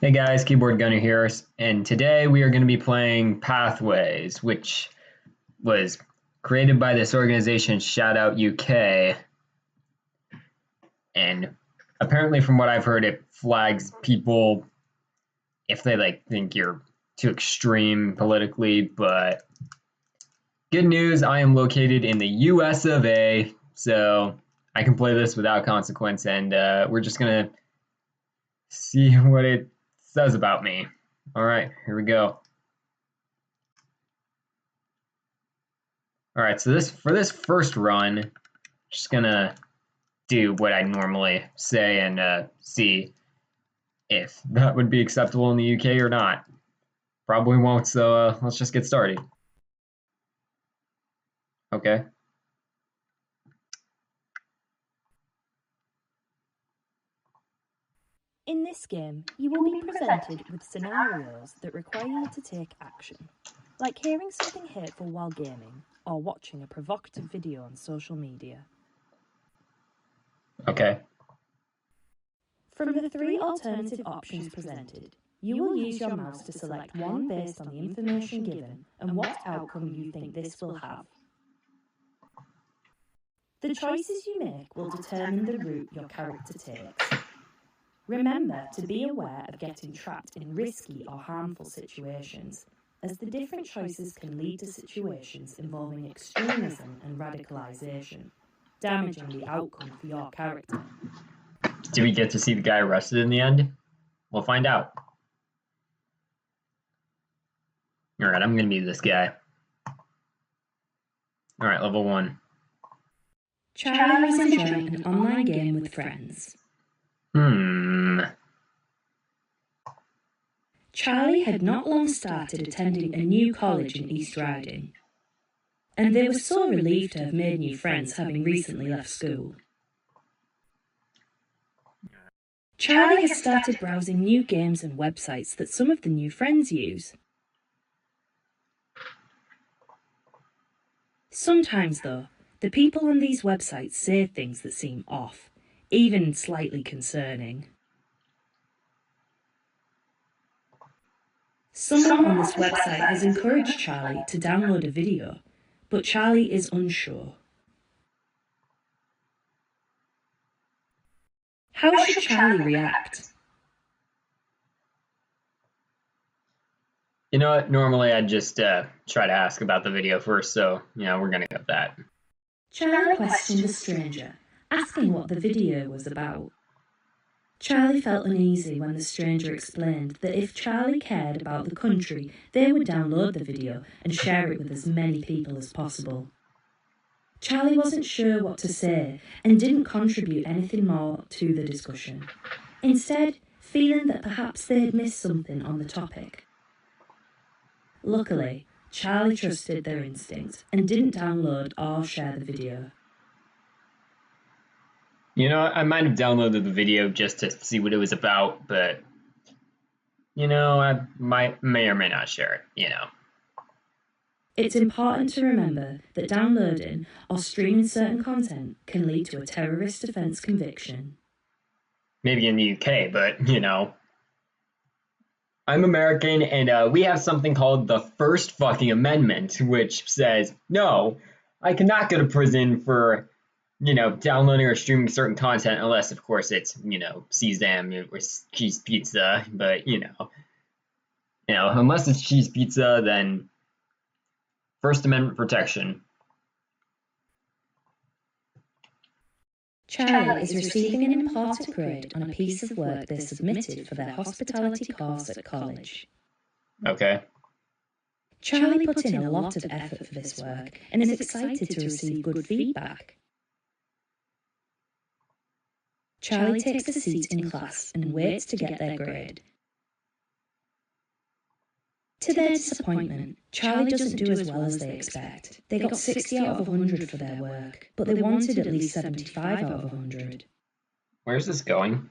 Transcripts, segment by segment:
Hey guys, Keyboard Gunner here, and today we are going to be playing Pathways, which was created by this organization, Shout Out UK, and apparently, from what I've heard, it flags people if they think you're too extreme politically. But good news, I am located in the U.S. of A, so I can play this without consequence, and we're just gonna see what it says about me. All right, here we go. All right, so for this first run, just gonna do what I normally say and see if that would be acceptable in the UK or not. Probably won't, so let's just get started. Okay. In this game, you will be presented with scenarios that require you to take action, like hearing something hateful while gaming or watching a provocative video on social media. Okay. From the three alternative options presented, you will use your mouse to select one based on the information given and what outcome you think this will have. The choices you make will determine the route your character takes. Remember to be aware of getting trapped in risky or harmful situations, as the different choices can lead to situations involving extremism and radicalisation, damaging the outcome for your character. Do we get to see the guy arrested in the end? We'll find out. All right, I'm gonna be this guy. All right, level 1. Charlie was enjoying an online game with friends. Charlie had not long started attending a new college in East Riding, and they were so relieved to have made new friends having recently left school. Charlie has started browsing new games and websites that some of the new friends use. Sometimes, though, the people on these websites say things that seem off, even slightly concerning. Someone on this website has encouraged Charlie to download a video, but Charlie is unsure. How should Charlie react? You know what? Normally I'd just try to ask about the video first, so we're gonna go with that. Charlie questioned the stranger, asking what the video was about. Charlie felt uneasy when the stranger explained that if Charlie cared about the country, they would download the video and share it with as many people as possible. Charlie wasn't sure what to say and didn't contribute anything more to the discussion, instead feeling that perhaps they had missed something on the topic. Luckily, Charlie trusted their instincts and didn't download or share the video. I might have downloaded the video just to see what it was about, but I may or may not share it. It's important to remember that downloading or streaming certain content can lead to a terrorist offence conviction. Maybe in the UK, but I'm American, and we have something called the First Fucking Amendment, which says no, I cannot go to prison for downloading or streaming certain content unless, of course, it's Sesame or cheese pizza. But unless it's cheese pizza, then First Amendment protection. Charlie is receiving an important grade on a piece of work they submitted for their hospitality course at college. Okay. Charlie put in a lot of effort for this work and is excited to receive good feedback. Charlie takes a seat in class and waits to get their grade. To their disappointment, Charlie doesn't do as well as they expect. They got 60 out of 100 for their work, but they wanted at least 75 out of 100. Where's this going?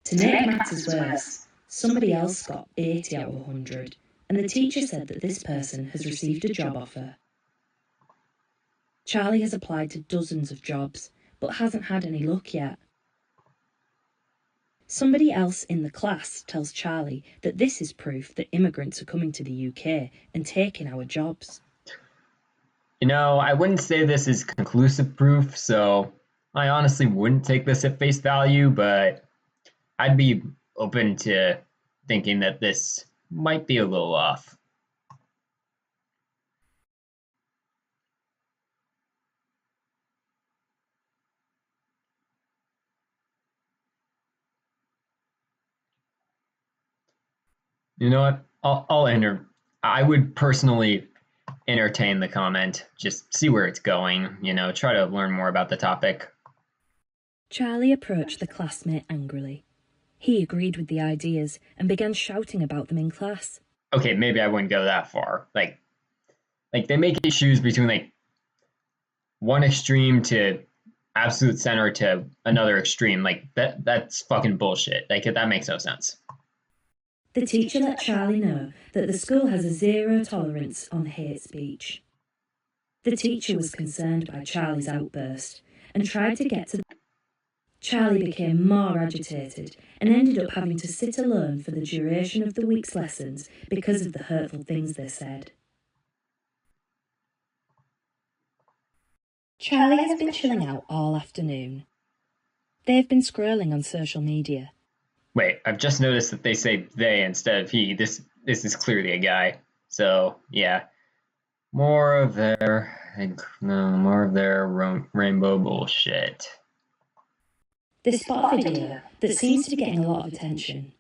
To make matters worse, somebody else got 80 out of 100, and the teacher said that this person has received a job offer. Charlie has applied to dozens of jobs, but hasn't had any luck yet. Somebody else in the class tells Charlie that this is proof that immigrants are coming to the UK and taking our jobs. I wouldn't say this is conclusive proof, so I honestly wouldn't take this at face value, but I'd be open to thinking that this might be a little off. You know what? I would personally entertain the comment, just see where it's going, try to learn more about the topic. Charlie approached the classmate angrily. He agreed with the ideas and began shouting about them in class. Okay, maybe I wouldn't go that far. Like they make it choose between like one extreme to absolute center to another extreme. Like that's fucking bullshit. Like that makes no sense. The teacher let Charlie know that the school has a zero tolerance on hate speech. The teacher was concerned by Charlie's outburst and tried to get to. Charlie became more agitated and ended up having to sit alone for the duration of the week's lessons because of the hurtful things they said. Charlie has been chilling out all afternoon. They've been scrolling on social media. Wait, I've just noticed that they say they instead of he. This is clearly a guy. So yeah, more of their rainbow bullshit. They spot a video that seems to be getting a lot of attention.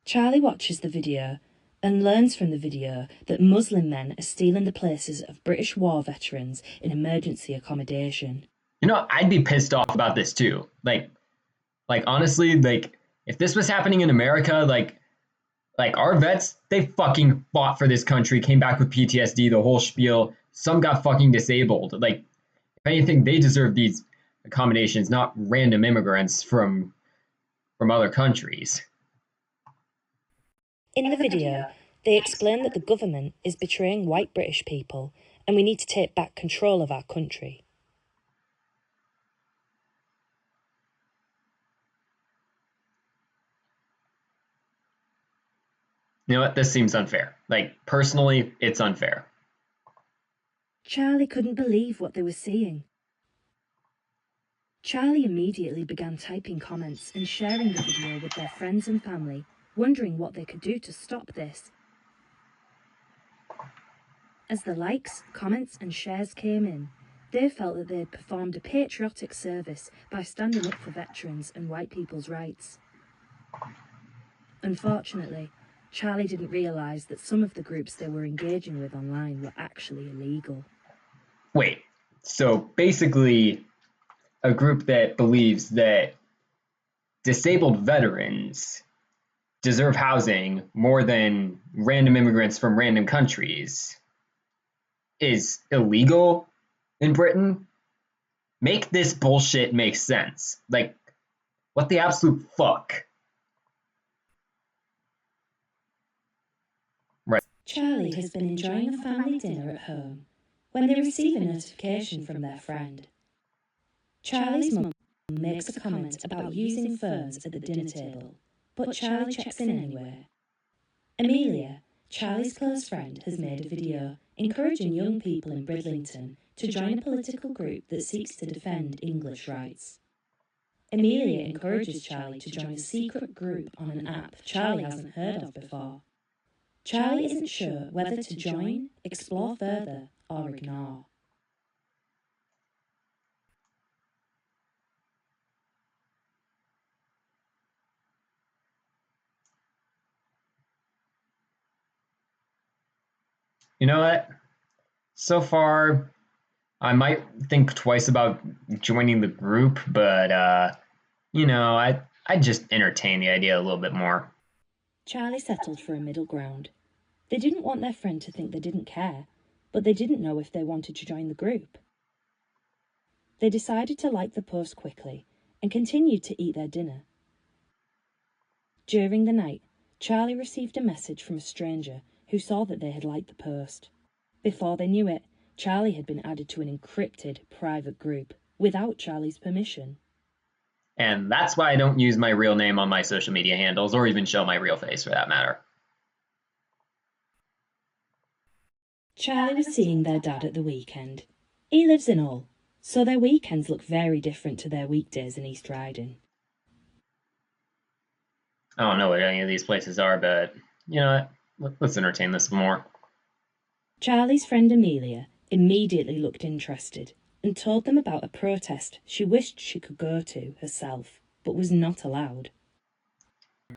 Charlie watches the video and learns from the video that Muslim men are stealing the places of British war veterans in emergency accommodation. I'd be pissed off about this too. Like honestly, like if this was happening in America, like our vets, they fucking fought for this country, came back with PTSD, the whole spiel. Some got fucking disabled. Like if anything, they deserve these accommodations, not random immigrants from other countries. In the video, they explain that the government is betraying white British people and we need to take back control of our country. You know what? This seems unfair. Like personally, it's unfair. Charlie couldn't believe what they were seeing. Charlie immediately began typing comments and sharing the video with their friends and family, wondering what they could do to stop this. As the likes, comments and shares came in, they felt that they had performed a patriotic service by standing up for veterans and white people's rights. Unfortunately, Charlie didn't realise that some of the groups they were engaging with online were actually illegal. Wait, so basically a group that believes that disabled veterans deserve housing more than random immigrants from random countries is illegal in Britain? Make this bullshit make sense. Like, what the absolute fuck? Right. Charlie has been enjoying a family dinner at home when they receive a notification from their friend. Charlie's mum makes a comment about using phones at the dinner table, but Charlie checks in anyway. Amelia, Charlie's close friend, has made a video encouraging young people in Bridlington to join a political group that seeks to defend English rights. Amelia encourages Charlie to join a secret group on an app Charlie hasn't heard of before. Charlie isn't sure whether to join, explore further, or ignore. You know what? So far, I might think twice about joining the group, but I'd just entertain the idea a little bit more. Charlie settled for a middle ground. They didn't want their friend to think they didn't care, but they didn't know if they wanted to join the group. They decided to like the post quickly and continued to eat their dinner. During the night, Charlie received a message from a stranger who saw that they had liked the post. Before they knew it, Charlie had been added to an encrypted private group without Charlie's permission. And that's why I don't use my real name on my social media handles or even show my real face for that matter. Charlie was seeing their dad at the weekend. He lives in Hull, so their weekends look very different to their weekdays in East Riding. I don't know what any of these places are, but you know what? Let's entertain this more. Charlie's friend Amelia immediately looked interested and told them about a protest she wished she could go to herself, but was not allowed.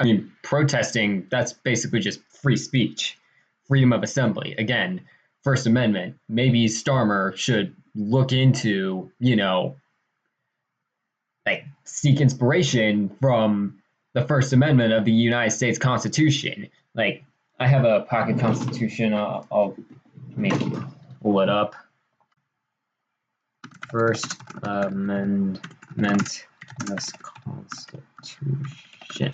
I mean, protesting, that's basically just free speech, freedom of assembly. Again, First Amendment. Maybe Starmer should look into, like seek inspiration from the First Amendment of the United States Constitution. Like, I have a pocket constitution. I'll maybe pull it up. First Amendment of this Constitution.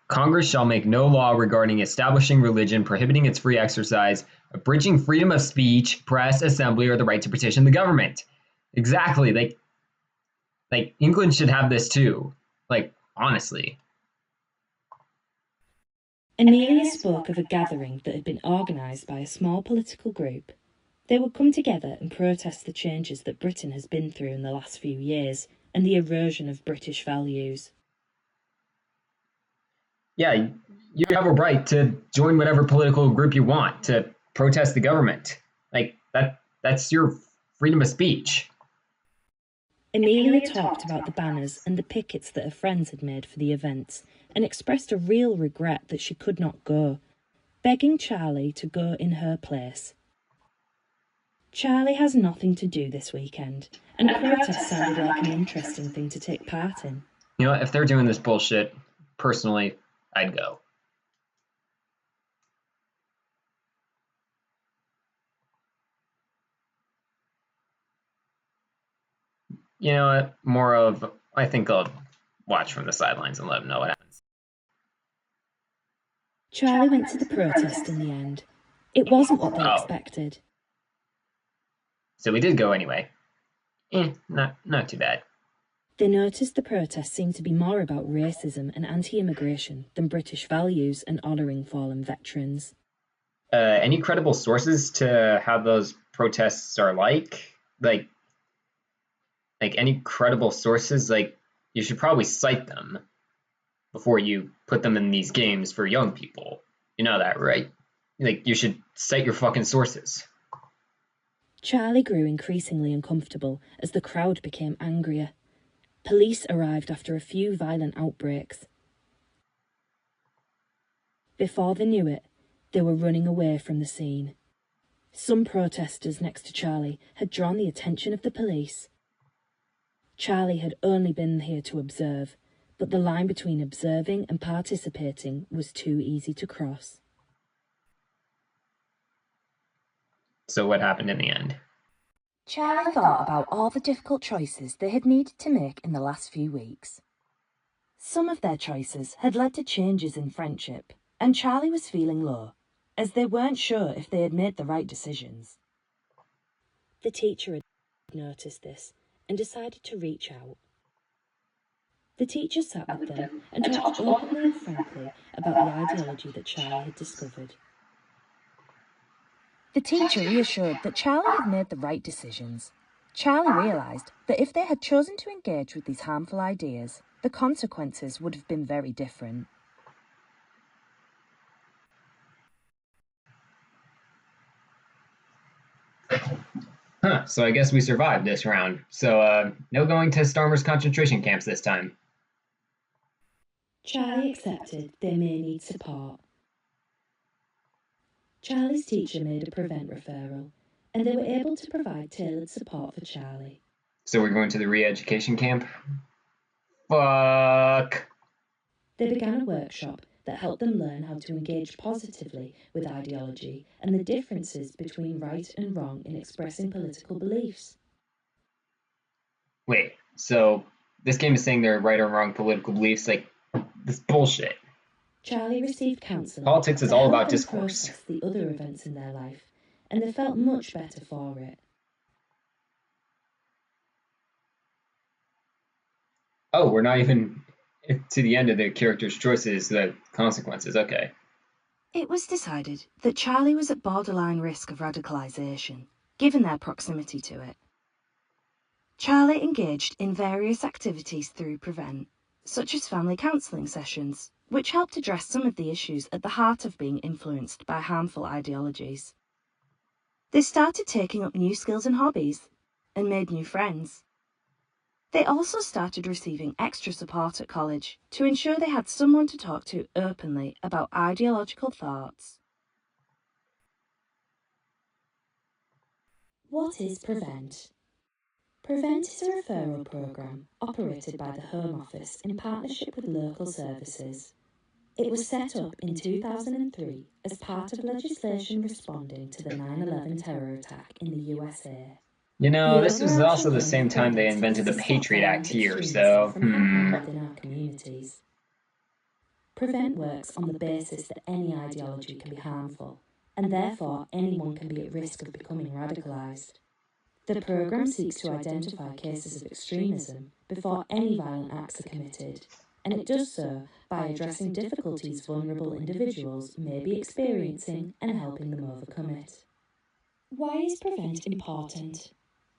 Congress shall make no law regarding establishing religion, prohibiting its free exercise, abridging freedom of speech, press, assembly, or the right to petition the government. Exactly. Like England should have this too. Like, honestly. Amelia spoke of a gathering that had been organised by a small political group. They would come together and protest the changes that Britain has been through in the last few years and the erosion of British values. Yeah, you have a right to join whatever political group you want to protest the government. Like that's your freedom of speech. Amelia talked about the banners and the pickets that her friends had made for the events and expressed a real regret that she could not go, begging Charlie to go in her place. Charlie has nothing to do this weekend, and a protest sounded like an interesting thing to take part in. You know, if they're doing this bullshit, personally, I'd go. You know what? More of, I think I'll watch from the sidelines and let them know what happens. Charlie went to the protest in the end. It wasn't what they expected. So we did go anyway. Not too bad. They noticed the protest seemed to be more about racism and anti-immigration than British values and honouring fallen veterans. Any credible sources to how those protests are like? Like any credible sources? Like you should probably cite them before you put them in these games for young people. You know that, right? Like you should cite your fucking sources. Charlie grew increasingly uncomfortable as the crowd became angrier. Police arrived after a few violent outbreaks. Before they knew it, they were running away from the scene. Some protesters next to Charlie had drawn the attention of the police. Charlie had only been here to observe, but the line between observing and participating was too easy to cross. So what happened in the end? Charlie thought about all the difficult choices they had needed to make in the last few weeks. Some of their choices had led to changes in friendship, and Charlie was feeling low, as they weren't sure if they had made the right decisions. The teacher had noticed this and decided to reach out. The teacher sat with them and talked openly and frankly about the ideology that Charlie had discovered. The teacher reassured that Charlie had made the right decisions. Charlie realised that if they had chosen to engage with these harmful ideas, the consequences would have been very different. Huh, so I guess we survived this round. So no going to Starmer's concentration camps this time. Charlie accepted they may need support. Charlie's teacher made a prevent referral, and they were able to provide tailored support for Charlie. So we're going to the re-education camp? Fuck. They began a workshop that helped them learn how to engage positively with ideology and the differences between right and wrong in expressing political beliefs. Wait, so this game is saying there are right or wrong political beliefs? Like, this bullshit. Charlie received counselling Politics is to all help about them discourse. process the other events in their life, and they felt much better for it. Oh, we're not even to the end of the character's choices, the consequences. Okay. It was decided that Charlie was at borderline risk of radicalisation, given their proximity to it. Charlie engaged in various activities through Prevent, such as family counselling sessions, which helped address some of the issues at the heart of being influenced by harmful ideologies. They started taking up new skills and hobbies, and made new friends. They also started receiving extra support at college to ensure they had someone to talk to openly about ideological thoughts. What is Prevent? Prevent is a referral programme operated by the Home Office in partnership with local services. It was set up in 2003 as part of legislation responding to the 9/11 terror attack in the USA. You know, The this was overarching also the aim same of time they Prevent invented is the to stop Patriot Act violent here, extremism so, from happening within our communities. Prevent works on the basis that any ideology can be harmful, and therefore anyone can be at risk of becoming radicalised. The programme seeks to identify cases of extremism before any violent acts are committed, and it does so by addressing difficulties vulnerable individuals may be experiencing and helping them overcome it. Why is Prevent important?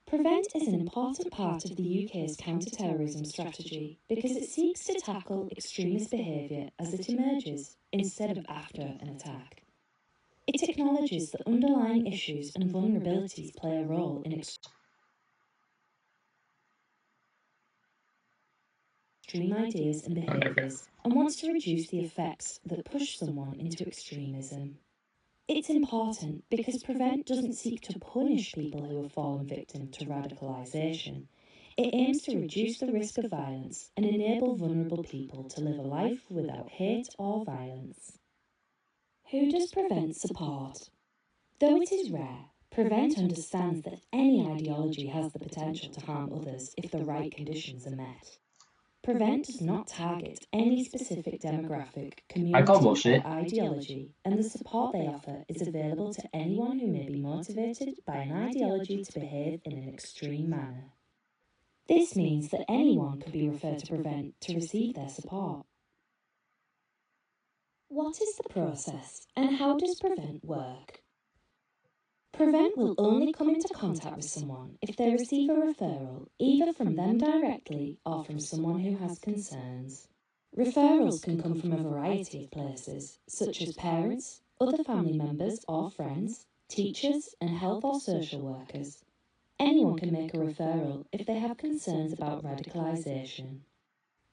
Prevent is an important part of the UK's counter-terrorism strategy because it seeks to tackle extremist behaviour as it emerges instead of after an attack. It acknowledges that underlying issues and vulnerabilities play a role in extreme ideas and behaviours and wants to reduce the effects that push someone into extremism. It's important because Prevent doesn't seek to punish people who have fallen victim to radicalisation. It aims to reduce the risk of violence and enable vulnerable people to live a life without hate or violence. Who does Prevent support? Though it is rare, Prevent understands that any ideology has the potential to harm others if the right conditions are met. Prevent does not target any specific demographic, I call community, bullshit. or ideology, and the support they offer is available to anyone who may be motivated by an ideology to behave in an extreme manner. This means that anyone could be referred to Prevent to receive their support. What is the process, and how does Prevent work? Prevent will only come into contact with someone if they receive a referral, either from them directly or from someone who has concerns. Referrals can come from a variety of places, such as parents, other family members or friends, teachers, and health or social workers. Anyone can make a referral if they have concerns about radicalisation.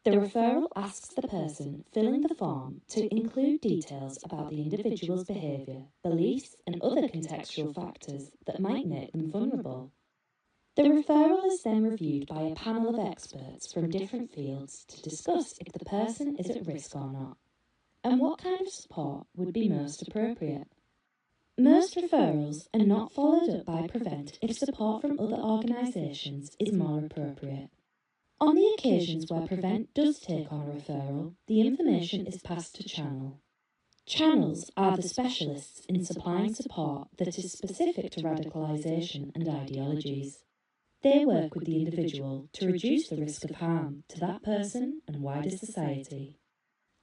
The referral asks the person filling the form to include details about the individual's behaviour, beliefs, and other contextual factors that might make them vulnerable. The referral is then reviewed by a panel of experts from different fields to discuss if the person is at risk or not, and what kind of support would be most appropriate. Most referrals are not followed up by Prevent if support from other organisations is more appropriate. On the occasions where Prevent does take on a referral, the information is passed to Channel. Channels are the specialists in supplying support that is specific to radicalisation and ideologies. They work with the individual to reduce the risk of harm to that person and wider society.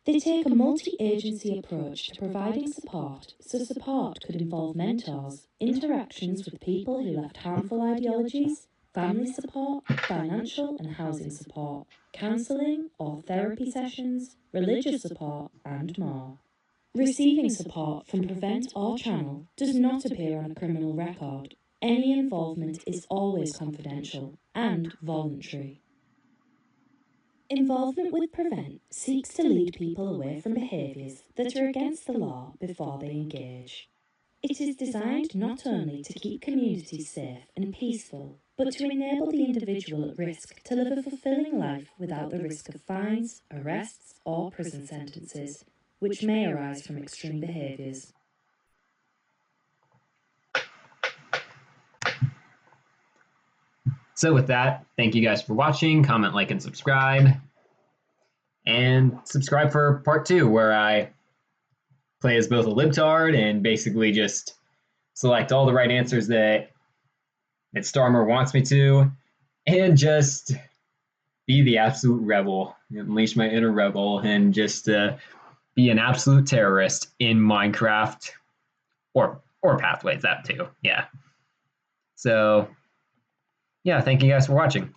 They take a multi-agency approach to providing support, so support could involve mentors, interactions with people who left harmful ideologies, family support, financial and housing support, counselling or therapy sessions, religious support, and more. Receiving support from Prevent or Channel does not appear on a criminal record. Any involvement is always confidential and voluntary. Involvement with Prevent seeks to lead people away from behaviours that are against the law before they engage. It is designed not only to keep communities safe and peaceful, but to enable the individual at risk to live a fulfilling life without the risk of fines, arrests, or prison sentences, which may arise from extreme behaviours. So with that, thank you guys for watching. Comment, like, and subscribe. And subscribe for part 2, where I play as both a libtard and basically just select all the right answers that Starmer wants me to, and just be the absolute rebel, unleash my inner rebel, and just be an absolute terrorist in Minecraft or Pathways, that too. Yeah. So, yeah, thank you guys for watching.